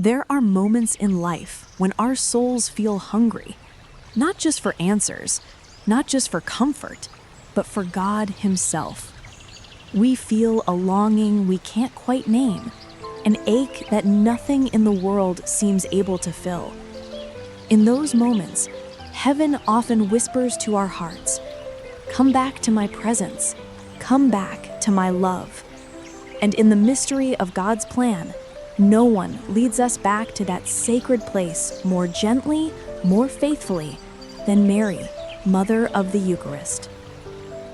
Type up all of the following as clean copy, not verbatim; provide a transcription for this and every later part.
There are moments in life when our souls feel hungry, not just for answers, not just for comfort, but for God Himself. We feel a longing we can't quite name, an ache that nothing in the world seems able to fill. In those moments, heaven often whispers to our hearts, "Come back to my presence, come back to my love." And in the mystery of God's plan, no one leads us back to that sacred place more gently, more faithfully than Mary, Mother of the Eucharist.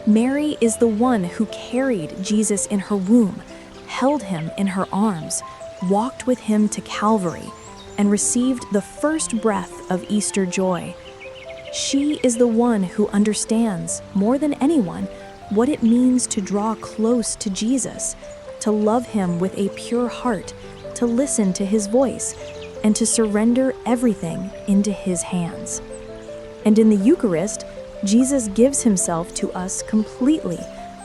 Mary is the one who carried Jesus in her womb, held him in her arms, walked with him to Calvary, and received the first breath of Easter joy. She is the one who understands, more than anyone, what it means to draw close to Jesus, to love him with a pure heart, to listen to his voice, and to surrender everything into his hands. And in the Eucharist, Jesus gives himself to us completely,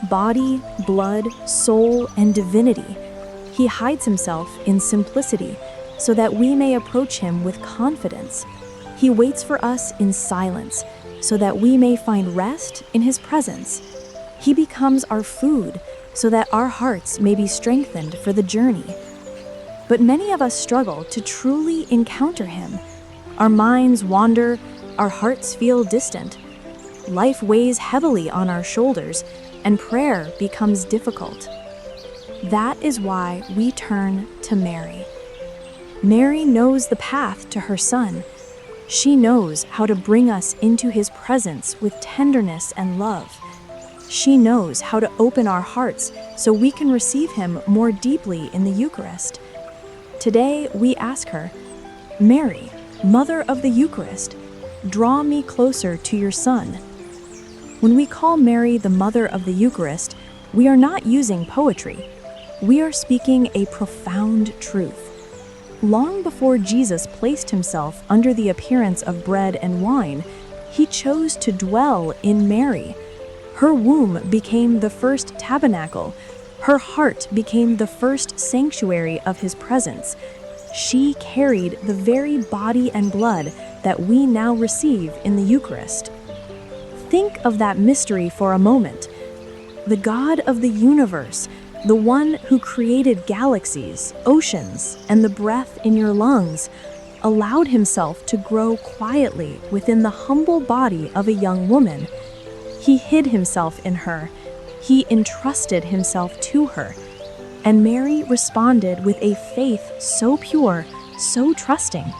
body, blood, soul, and divinity. He hides himself in simplicity so that we may approach him with confidence. He waits for us in silence so that we may find rest in his presence. He becomes our food so that our hearts may be strengthened for the journey. But many of us struggle to truly encounter him. Our minds wander, our hearts feel distant. Life weighs heavily on our shoulders, and prayer becomes difficult. That is why we turn to Mary. Mary knows the path to her Son. She knows how to bring us into his presence with tenderness and love. She knows how to open our hearts so we can receive him more deeply in the Eucharist. Today, we ask her, "Mary, Mother of the Eucharist, draw me closer to your Son." When we call Mary the Mother of the Eucharist, we are not using poetry. We are speaking a profound truth. Long before Jesus placed himself under the appearance of bread and wine, he chose to dwell in Mary. Her womb became the first tabernacle. Her heart became the first sanctuary of his presence. She carried the very body and blood that we now receive in the Eucharist. Think of that mystery for a moment. The God of the universe, the one who created galaxies, oceans, and the breath in your lungs, allowed himself to grow quietly within the humble body of a young woman. He hid himself in her. He entrusted himself to her, and Mary responded with a faith so pure, so trusting,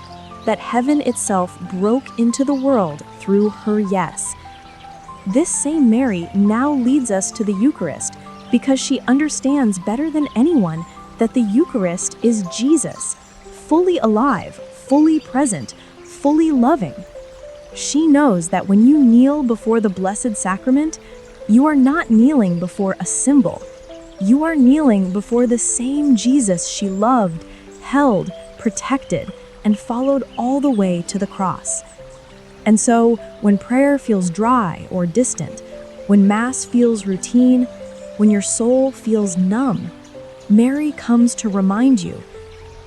that heaven itself broke into the world through her yes. This same Mary now leads us to the Eucharist because she understands better than anyone that the Eucharist is Jesus, fully alive, fully present, fully loving. She knows that when you kneel before the Blessed Sacrament, you are not kneeling before a symbol. You are kneeling before the same Jesus she loved, held, protected, and followed all the way to the cross. And so, when prayer feels dry or distant, when Mass feels routine, when your soul feels numb, Mary comes to remind you,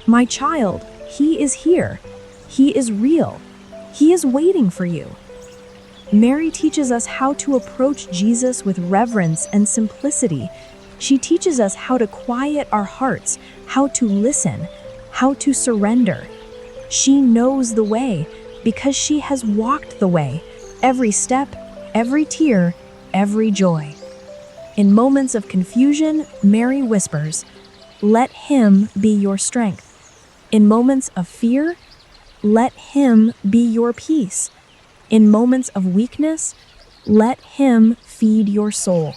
"My child, he is here. He is real. He is waiting for you." Mary teaches us how to approach Jesus with reverence and simplicity. She teaches us how to quiet our hearts, how to listen, how to surrender. She knows the way because she has walked the way, every step, every tear, every joy. In moments of confusion, Mary whispers, "Let him be your strength." In moments of fear, let him be your peace. In moments of weakness, let him feed your soul.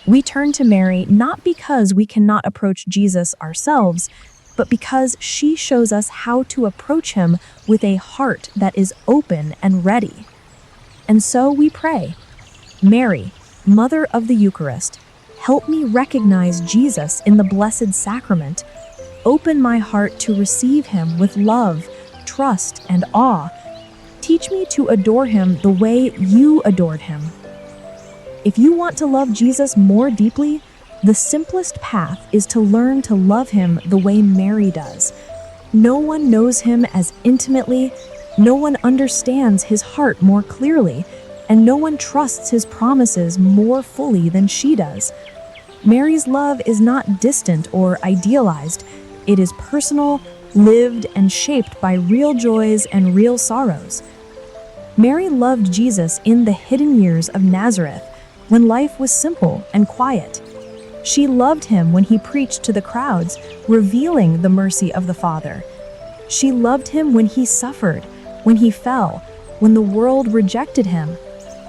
We turn to Mary not because we cannot approach Jesus ourselves, but because she shows us how to approach him with a heart that is open and ready. And so we pray, "Mary, Mother of the Eucharist, help me recognize Jesus in the Blessed Sacrament. Open my heart to receive him with love, trust, and awe. Teach me to adore him the way you adored him." If you want to love Jesus more deeply, the simplest path is to learn to love him the way Mary does. No one knows him as intimately, no one understands his heart more clearly, and no one trusts his promises more fully than she does. Mary's love is not distant or idealized. It is personal, lived, and shaped by real joys and real sorrows. Mary loved Jesus in the hidden years of Nazareth, when life was simple and quiet. She loved him when he preached to the crowds, revealing the mercy of the Father. She loved him when he suffered, when he fell, when the world rejected him.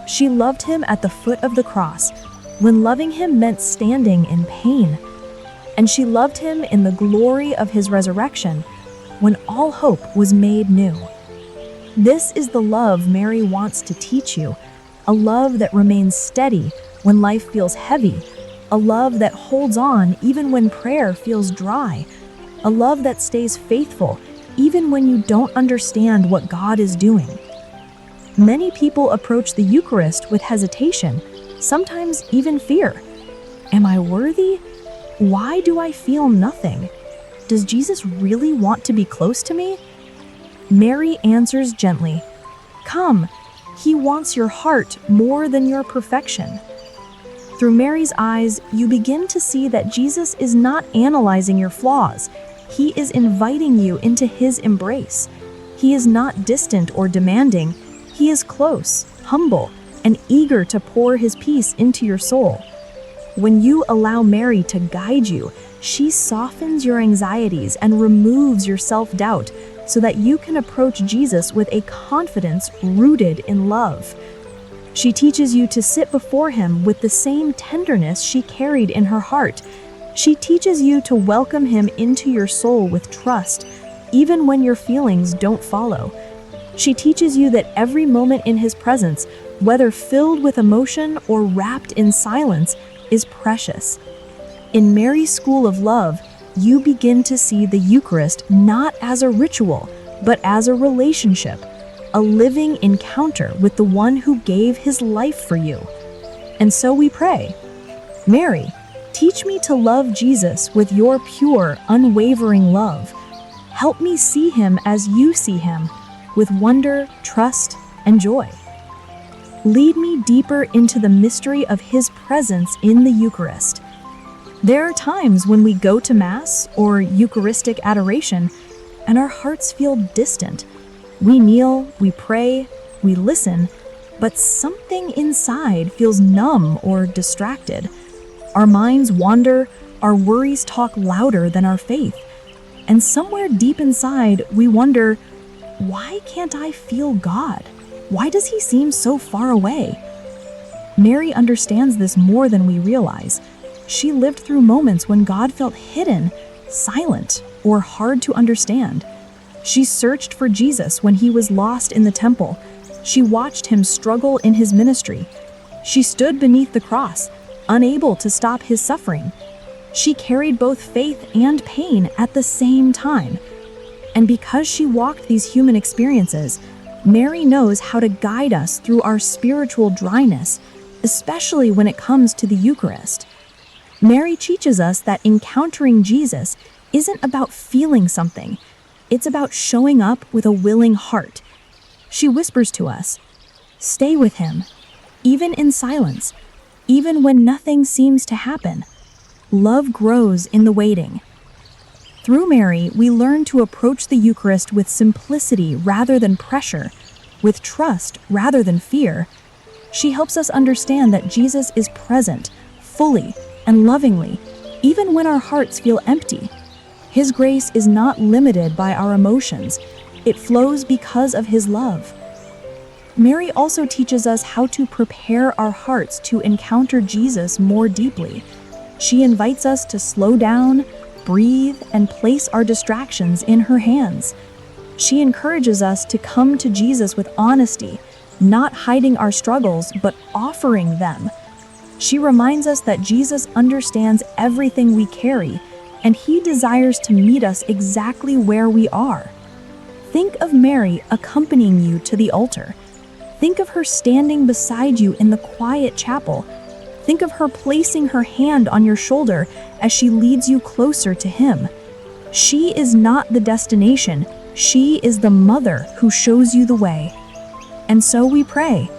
She loved him at the foot of the cross, when loving him meant standing in pain. And she loved him in the glory of his resurrection, when all hope was made new. This is the love Mary wants to teach you, a love that remains steady when life feels heavy, a love that holds on even when prayer feels dry, a love that stays faithful even when you don't understand what God is doing. Many people approach the Eucharist with hesitation, sometimes even fear. Am I worthy? Why do I feel nothing? Does Jesus really want to be close to me? Mary answers gently, "Come, he wants your heart more than your perfection." Through Mary's eyes, you begin to see that Jesus is not analyzing your flaws. He is inviting you into his embrace. He is not distant or demanding. He is close, humble, and eager to pour his peace into your soul. When you allow Mary to guide you, she softens your anxieties and removes your self-doubt so that you can approach Jesus with a confidence rooted in love. She teaches you to sit before him with the same tenderness she carried in her heart. She teaches you to welcome him into your soul with trust, even when your feelings don't follow. She teaches you that every moment in his presence, whether filled with emotion or wrapped in silence, is precious. In Mary's school of love, you begin to see the Eucharist not as a ritual, but as a relationship, a living encounter with the one who gave his life for you. And so we pray, Mary, teach me to love Jesus with your pure, unwavering love. Help me see him as you see him, with wonder, trust, and joy. Lead me deeper into the mystery of his presence in the Eucharist. There are times when we go to Mass or Eucharistic adoration and our hearts feel distant. We kneel, we pray, we listen, but something inside feels numb or distracted. Our minds wander, our worries talk louder than our faith. And somewhere deep inside, we wonder, why can't I feel God? Why does he seem so far away? Mary understands this more than we realize. She lived through moments when God felt hidden, silent, or hard to understand. She searched for Jesus when he was lost in the temple. She watched him struggle in his ministry. She stood beneath the cross, unable to stop his suffering. She carried both faith and pain at the same time. And because she walked these human experiences, Mary knows how to guide us through our spiritual dryness, especially when it comes to the Eucharist. Mary teaches us that encountering Jesus isn't about feeling something. It's about showing up with a willing heart. She whispers to us, stay with him, even in silence, even when nothing seems to happen. Love grows in the waiting. Through Mary, we learn to approach the Eucharist with simplicity rather than pressure, with trust rather than fear. She helps us understand that Jesus is present, fully and lovingly, even when our hearts feel empty. His grace is not limited by our emotions. It flows because of his love. Mary also teaches us how to prepare our hearts to encounter Jesus more deeply. She invites us to slow down, breathe, and place our distractions in her hands. She encourages us to come to Jesus with honesty, not hiding our struggles, but offering them. She reminds us that Jesus understands everything we carry, and he desires to meet us exactly where we are. Think of Mary accompanying you to the altar. Think of her standing beside you in the quiet chapel. Think of her placing her hand on your shoulder as she leads you closer to him. She is not the destination, she is the mother who shows you the way. And so we pray,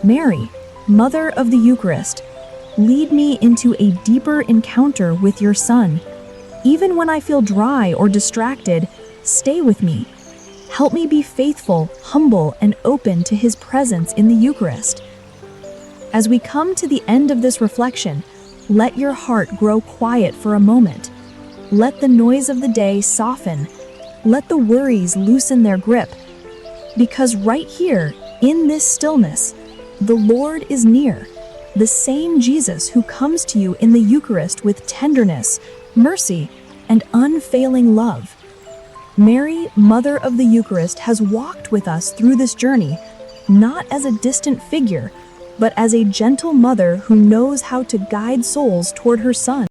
Mary, Mother of the Eucharist, lead me into a deeper encounter with your Son. Even when I feel dry or distracted, stay with me. Help me be faithful, humble, and open to his presence in the Eucharist. As we come to the end of this reflection, let your heart grow quiet for a moment. Let the noise of the day soften. Let the worries loosen their grip. Because right here, in this stillness, the Lord is near, the same Jesus who comes to you in the Eucharist with tenderness, mercy, and unfailing love. Mary, Mother of the Eucharist, has walked with us through this journey, not as a distant figure, but as a gentle mother who knows how to guide souls toward her Son.